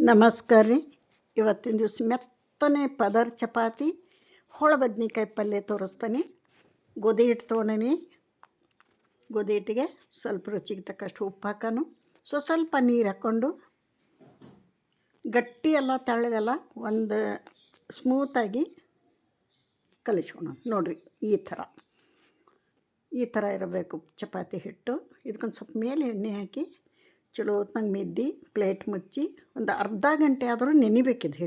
ನಮಸ್ಕಾರ ರೀ. ಇವತ್ತಿನ ದಿವಸ ಮೆತ್ತನೆ ಪದರ್ ಚಪಾತಿ ಹೊಳ ಬದ್ನಿಕಾಯಿ ಪಲ್ಯ ತೋರಿಸ್ತಾನೆ. ಗೋಧಿ ಹಿಟ್ಟು ತೊಗೊಂಡೀನಿ. ಗೋಧಿ ಹಿಟ್ಟಿಗೆ ಸ್ವಲ್ಪ ರುಚಿಗೆ ತಕ್ಕಷ್ಟು ಉಪ್ಪು ಹಾಕೋಣ, ಸ್ವಲ್ಪ ನೀರು ಹಾಕ್ಕೊಂಡು ಗಟ್ಟಿ ಎಲ್ಲ ತೆಳ್ಳಗಲ್ಲ ಒಂದು ಸ್ಮೂತಾಗಿ ಕಲಿಸ್ಕೊಳ ನೋಡಿರಿ. ಈ ಥರ ಇರಬೇಕು ಚಪಾತಿ ಹಿಟ್ಟು. ಇದಕ್ಕೊಂದು ಸ್ವಲ್ಪ ಮೇಲೆ ಎಣ್ಣೆ ಹಾಕಿ ಚಲೋ ಹೊತ್ನಾಗ ಮಿದ್ದಿ ಪ್ಲೇಟ್ ಮುಚ್ಚಿ ಒಂದು ಅರ್ಧ ಗಂಟೆ ಆದರೂ ನೆನಿಬೇಕಿದ್ದು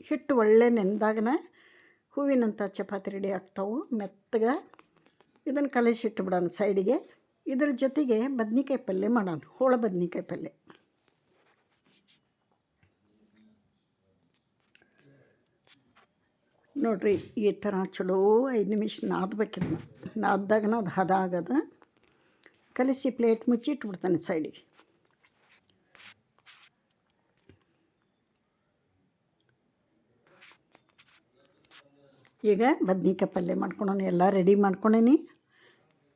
ಹಿಟ್ಟು ಒಳ್ಳೆ ನೆನೆದಾಗನ ಹೂವಿನಂಥ ಚಪಾತಿ ರೆಡಿ ಆಗ್ತಾವೆ ಮೆತ್ತಗೆ. ಇದನ್ನು ಕಲಿಸಿಟ್ಬಿಡೋಣ ಸೈಡಿಗೆ. ಇದ್ರ ಜೊತೆಗೆ ಬದ್ನಿಕಾಯಿ ಪಲ್ಯ ಮಾಡೋಣ, ಹೋಳ ಬದ್ನಿಕಾಯಿ ಪಲ್ಯ. ನೋಡಿರಿ, ಈ ಥರ ಚಲೋ 5 ನಿಮಿಷ ನಾದಬೇಕಿದ್ನ. ನಾದ್ದಾಗನ ಅದು ಹದ ಆಗೋದು. ಕಲಿಸಿ ಪ್ಲೇಟ್ ಮುಚ್ಚಿ ಇಟ್ಬಿಡ್ತಾನೆ ಸೈಡಿಗೆ. ಈಗ ಬದ್ನಿಕಾಯಿ ಪಲ್ಯ ಮಾಡ್ಕೊಳೋಣ. ಎಲ್ಲ ರೆಡಿ ಮಾಡ್ಕೊಂಡೇನಿ.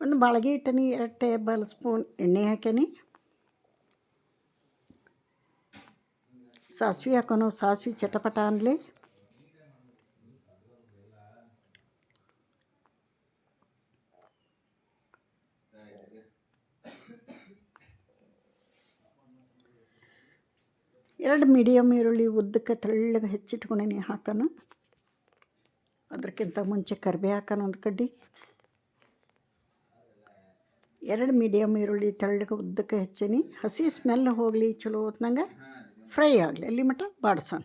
ಒಂದು ಬಾಳ್ಗೆ ಇಟ್ಟನಿ, 2 ಟೇಬಲ್ ಸ್ಪೂನ್ ಎಣ್ಣೆ ಹಾಕೇನಿ. ಸಾಸಿವೆ ಹಾಕೋಣ. ಸಾಸಿವೆ ಚಟಪಟ ಅನ್ನಲಿ. ಎರಡು ಮೀಡಿಯಮ್ ಈರುಳ್ಳಿ ಉದ್ದಕ್ಕೆ ತೆಳ್ಳಗೆ ಹೆಚ್ಚಿಟ್ಕೊಂಡೇನಿ ಹಾಕೋಣ. ಅದಕ್ಕಿಂತ ಮುಂಚೆ ಕರಿಬೇವು ಹಾಕೋಣ ಒಂದು ಕಡ್ಡಿ. 2 ಮೀಡಿಯಮ್ ಈರುಳ್ಳಿ ತೆಳ್ಳಗೆ ಉದ್ದಕ್ಕೆ ಹೆಚ್ಚೀನಿ. ಹಸಿ ಸ್ಮೆಲ್ ಹೋಗಲಿ, ಚಲೋ ಹೊತ್ನಂಗೆ ಫ್ರೈ ಆಗಲಿ, ಅಲ್ಲಿ ಮಟ್ಟ ಬಾಡಿಸೋಣ.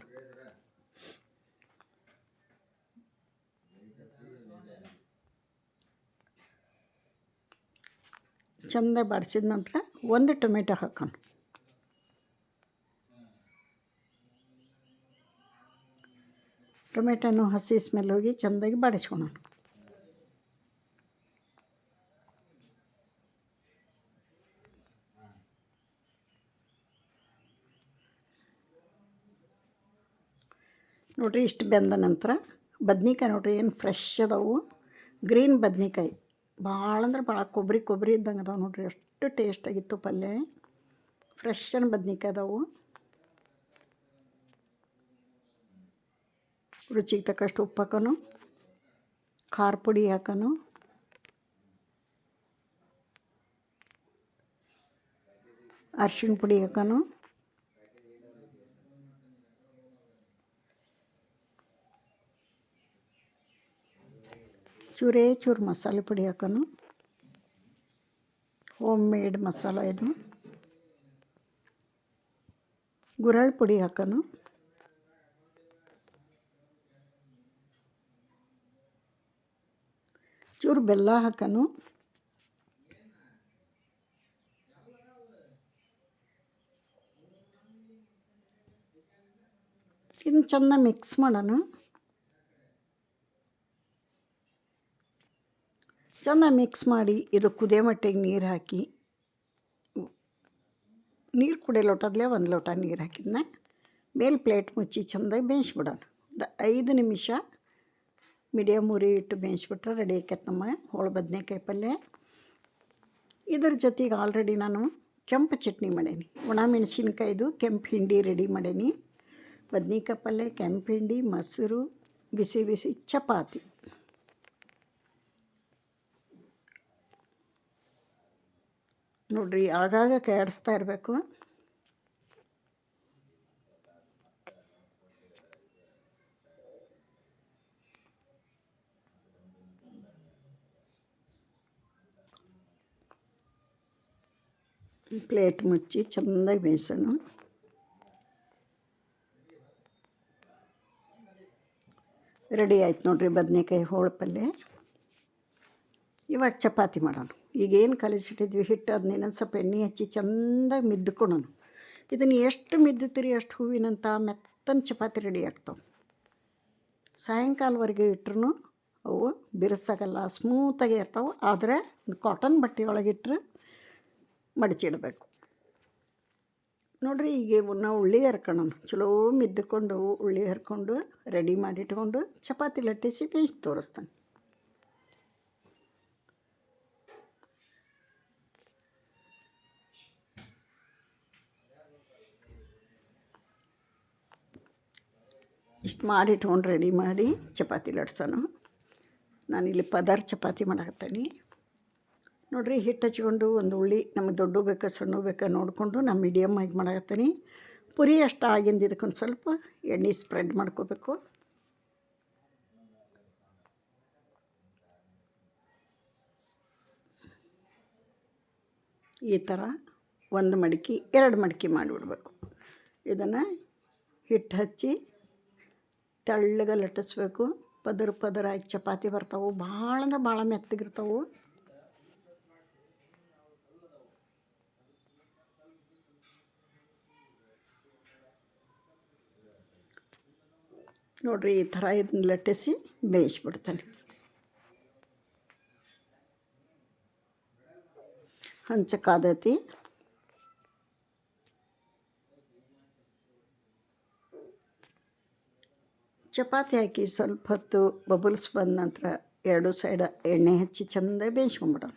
ಚೆಂದ ಬಾಡಿಸಿದ ನಂತರ 1 ಟೊಮೆಟೊ ಹಾಕೋಣ. ಟೊಮೆಟೊನು ಹಸಿ ಸ್ಮೆಲ್ ಹೋಗಿ ಚೆಂದಾಗಿ ಬಾಡಿಸ್ಕೊಳೋಣ. ನೋಡಿರಿ, ಇಷ್ಟು ಬೆಂದ ನಂತರ ಬದ್ನಿಕಾಯಿ ನೋಡಿರಿ ಏನು ಫ್ರೆಶ್ ಅದಾವು. ಗ್ರೀನ್ ಬದ್ನಿಕಾಯಿ ಭಾಳ ಅಂದ್ರೆ ಭಾಳ ಕೊಬ್ಬರಿ ಇದ್ದಂಗೆ ಅದಾವೆ ನೋಡಿರಿ. ಅಷ್ಟು ಟೇಸ್ಟಾಗಿತ್ತು ಪಲ್ಯ. ಫ್ರೆಶ್ ಬದ್ನಿಕಾಯಿ ಅದಾವು. ರುಚಿಗೆ ತಕ್ಕಷ್ಟು ಉಪ್ಪು ಹಾಕೋಣ. ಖಾರ ಪುಡಿ ಹಾಕೋಣ. ಅರಿಶಿಣ ಪುಡಿ ಹಾಕೋಣ. ಚೂರು ಮಸಾಲೆ ಪುಡಿ ಹಾಕೋಣ. ಹೋಮ್ ಮೇಡ್ ಮಸಾಲ ಇದು. ಗುರಳ್ ಪುಡಿ ಹಾಕೋಣ. ಚೂರು ಬೆಲ್ಲ ಹಾಕೋಣ. ಇದನ್ನು ಚೆನ್ನಾಗಿ ಮಿಕ್ಸ್ ಮಾಡೋಣ. ಚೆನ್ನಾಗಿ ಮಿಕ್ಸ್ ಮಾಡಿ ಇದು ಕುದಿಯೋ ಮಟ್ಟಿಗೆ ನೀರು ಹಾಕಿ, ನೀರು ಕುಡಿಯೋ ಲೋಟದಲ್ಲೇ 1 ಲೋಟ ನೀರು ಹಾಕಿದ್ನ ಮೇಲೆ ಪ್ಲೇಟ್ ಮುಚ್ಚಿ ಚೆಂದಾಗಿ ಬೇಯಿಸ್ಬಿಡೋಣ. ಒಂದು 5 ನಿಮಿಷ ಮೀಡಿಯಮ್ ಉರಿ ಇಟ್ಟು ಬೇಯಿಸ್ಬಿಟ್ರೆ ರೆಡಿ ಆಕೈತೆ ನಮ್ಮ ಹೋಳ ಬದನೆಕಾಯಿ ಪಲ್ಯ. ಇದ್ರ ಜೊತೆಗೆ ಆಲ್ರೆಡಿ ನಾನು ಕೆಂಪು ಚಟ್ನಿ ಮಾಡೀನಿ. ಒಣ ಮೆಣಸಿನ್ಕಾಯ್ದು ಕೆಂಪು ಹಿಂಡಿ ರೆಡಿ ಮಾಡೀನಿ. ಬದ್ನಿಕಾಯಿ ಪಲ್ಯ, ಕೆಂಪು ಹಿಂಡಿ, ಮೊಸರು, ಬಿಸಿ ಬಿಸಿ ಚಪಾತಿ. ನೋಡಿರಿ, ಆಗಾಗ ಕೆಡಿಸ್ತಾ ಇರಬೇಕು. ಪ್ಲೇಟ್ ಮುಚ್ಚಿ ಚೆಂದಾಗಿ ಬೇಯಿಸೋಣ. ರೆಡಿ ಆಯ್ತು ನೋಡಿರಿ ಬದನೆಕಾಯಿ ಹೋಳ ಪಲ್ಯ. ಇವಾಗ ಚಪಾತಿ ಮಾಡೋಣ. ಈಗೇನು ಕಲಿಸಿಟ್ಟಿದ್ವಿ ಹಿಟ್ಟು, ಅದನ್ನ ಇನ್ನೊಂದು ಸ್ವಲ್ಪ ಎಣ್ಣೆ ಹಚ್ಚಿ ಚೆಂದಾಗಿ ಮಿದ್ದುಕೊಳ್ಳೋಣ. ಇದನ್ನು ಎಷ್ಟು ಮಿದ್ದುತ್ತೀರಿ ಅಷ್ಟು ಹೂವಿನಂಥ ಮೆತ್ತನ ಚಪಾತಿ ರೆಡಿ ಆಗ್ತಾವೆ. ಸಾಯಂಕಾಲವರೆಗೆ ಇಟ್ಟರು ಅವು ಬಿರುಸಾಗಲ್ಲ, ಸ್ಮೂತಾಗೇ ಇರ್ತಾವೆ. ಆದರೆ ಕಾಟನ್ ಬಟ್ಟೆ ಒಳಗಿಟ್ರೆ ಮಡಚಿಡಬೇಕು. ನೋಡಿರಿ, ಈಗ ನಾವು ಉಳ್ಳಿ ಹರ್ಕೊಳ್ಳೋಣ. ಚಲೋ ಮಿದ್ದುಕೊಂಡು ಉಳ್ಳಿ ಹರ್ಕೊಂಡು ರೆಡಿ ಮಾಡಿಟ್ಕೊಂಡು ಚಪಾತಿ ಲಟ್ಟಿಸಿ ಬೇಯಿಸಿ ತೋರಿಸ್ತಾನೆ. ಇಷ್ಟು ಮಾಡಿಟ್ಕೊಂಡು ರೆಡಿ ಮಾಡಿ ಚಪಾತಿ ಲಟ್ಸೋಣ. ನಾನಿಲ್ಲಿ ಪದಾರ್ಥ ಚಪಾತಿ ಮಾಡಾಕತ್ತೀನಿ ನೋಡಿರಿ. ಹಿಟ್ಟು ಹಚ್ಕೊಂಡು ಒಂದು ಉಳ್ಳಿ ನಮಗೆ ದೊಡ್ಡ ಬೇಕಾ ಸಣ್ಣ ಬೇಕಾ ನೋಡಿಕೊಂಡು ನಾನು ಮೀಡಿಯಮ್ ಆಗಿ ಮಾಡಾಕತ್ತೀನಿ. ಪುರಿ ಅಷ್ಟು ಆಗಿಂದ ಇದಕ್ಕೊಂದು ಸ್ವಲ್ಪ ಎಣ್ಣೆ ಸ್ಪ್ರೆಡ್ ಮಾಡ್ಕೋಬೇಕು. ಈ ಥರ ಒಂದು ಮಡಿಕೆ 2 ಮಡಿಕೆ ಮಾಡಿಬಿಡ್ಬೇಕು. ಇದನ್ನು ಹಿಟ್ಟು ಹಚ್ಚಿ ತೆಳ್ಳಗೆ ಲಟ್ಟಿಸ್ಬೇಕು. ಪದರ ಪದರ ಆಗಿ ಚಪಾತಿ ಬರ್ತಾವೆ. ಭಾಳ ಅಂದ್ರೆ ಭಾಳ ಮೆತ್ತಗಿರ್ತಾವೆ. ನೋಡಿರಿ ಈ ಥರ ಇದನ್ನ ಲಟ್ಟಿಸಿ ಬೇಯಿಸ್ಬಿಡ್ತಾನೆ. ಹಂಚಕ್ಕಾದೈತಿ. ಚಪಾತಿ ಹಾಕಿ ಸ್ವಲ್ಪ ಹೊತ್ತು ಬಬಲ್ಸ್ ಬಂದ ನಂತರ 2 ಸೈಡ ಎಣ್ಣೆ ಹಚ್ಚಿ ಚೆಂದ ಬೇಯಿಸ್ಕೊಂಬಿಡೋಣ.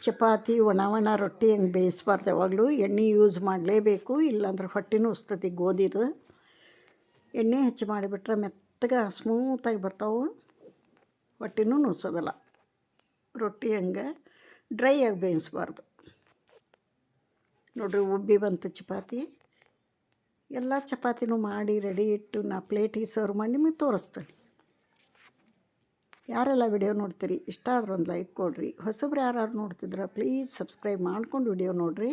ಚಪಾತಿ ಒಣ ರೊಟ್ಟಿ ಹಂಗೆ ಬೇಯಿಸ್ಬಾರ್ದು. ಯಾವಾಗಲೂ ಎಣ್ಣೆ ಯೂಸ್ ಮಾಡಲೇಬೇಕು, ಇಲ್ಲಾಂದ್ರೆ ಹೊಟ್ಟೆನೂ ಉಸ್ತತಿ. ಗೋಧಿದು ಎಣ್ಣೆ ಹೆಚ್ಚು ಮಾಡಿಬಿಟ್ರೆ ಮೆತ್ತಗೆ ಸ್ಮೂತಾಗಿ ಬರ್ತಾವೆ, ಹೊಟ್ಟೆನೂ ನುಸೋದಲ್ಲ. ರೊಟ್ಟಿ ಹಂಗೆ ಡ್ರೈ ಆಗಿ ಬೇಯಿಸ್ಬಾರ್ದು. ನೋಡ್ರಿ ಉಬ್ಬಿ ಬಂತು ಚಪಾತಿ. ಎಲ್ಲ ಚಪಾತಿನೂ ಮಾಡಿ ರೆಡಿ ಇಟ್ಟು ನಾ ಪ್ಲೇಟಿಗೆ ಸರ್ವ್ ಮಾಡಿ ನಿಮಗೆ ತೋರಿಸ್ತೇನೆ. ಯಾರೆಲ್ಲ ವಿಡಿಯೋ ನೋಡ್ತೀರಿ ಇಷ್ಟ ಆದ್ರೆ ಒಂದು ಲೈಕ್ ಕೊಡಿರಿ. ಹೊಸಬ್ರು ಯಾರು ನೋಡ್ತಿದ್ರೆ ಪ್ಲೀಸ್ ಸಬ್ಸ್ಕ್ರೈಬ್ ಮಾಡ್ಕೊಂಡು ವಿಡಿಯೋ ನೋಡಿರಿ.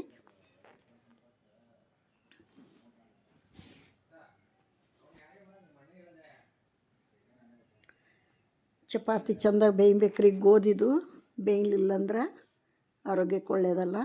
ಚಪಾತಿ ಚೆಂದಾಗಿ ಬೇಯಬೇಕ್ರಿ. ಗೋಧಿದು ಬೇಯಲಿಲ್ಲಂದ್ರೆ ಆರೋಗ್ಯಕ್ಕೆ ಒಳ್ಳೆಯದಲ್ಲ.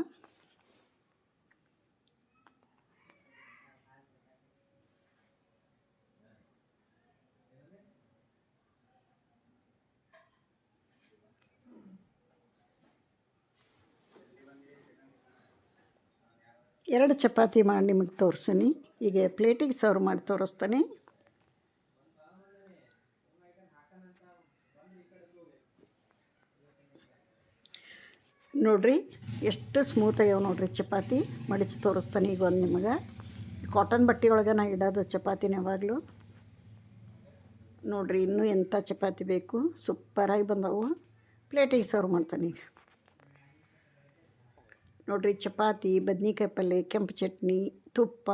ಎರಡು ಚಪಾತಿ ಮಾಡಿ ನಿಮಗೆ ತೋರಿಸ್ತೀನಿ. ಈಗ ಪ್ಲೇಟಿಗೆ ಸರ್ವ್ ಮಾಡಿ ತೋರಿಸ್ತಾನೆ. ನೋಡಿರಿ ಎಷ್ಟು ಸ್ಮೂತ್ ಆಗ್ಯಾವ ನೋಡಿರಿ ಚಪಾತಿ. ಮಡಿచి ತೋರಿಸ್ತಾನೆ ಈಗ ಒಂದು ನಿಮಗೆ. ಕಾಟನ್ ಬಟ್ಟೆ ಒಳಗೆ ನಾ ಇಡೋದು ಚಪಾತಿನ ಯಾವಾಗಲೂ. ನೋಡಿರಿ ಇನ್ನೂ ಎಂಥ ಚಪಾತಿ ಬೇಕು, ಸೂಪರಾಗಿ ಬಂದವು. ಪ್ಲೇಟಿಗೆ ಸರ್ವ್ ಮಾಡ್ತಾನೆ ಈಗ. ನೋಡಿರಿ ಚಪಾತಿ, ಬದ್ನಿಕಾಯಿ ಪಲ್ಯ, ಕೆಂಪು ಚಟ್ನಿ, ತುಪ್ಪ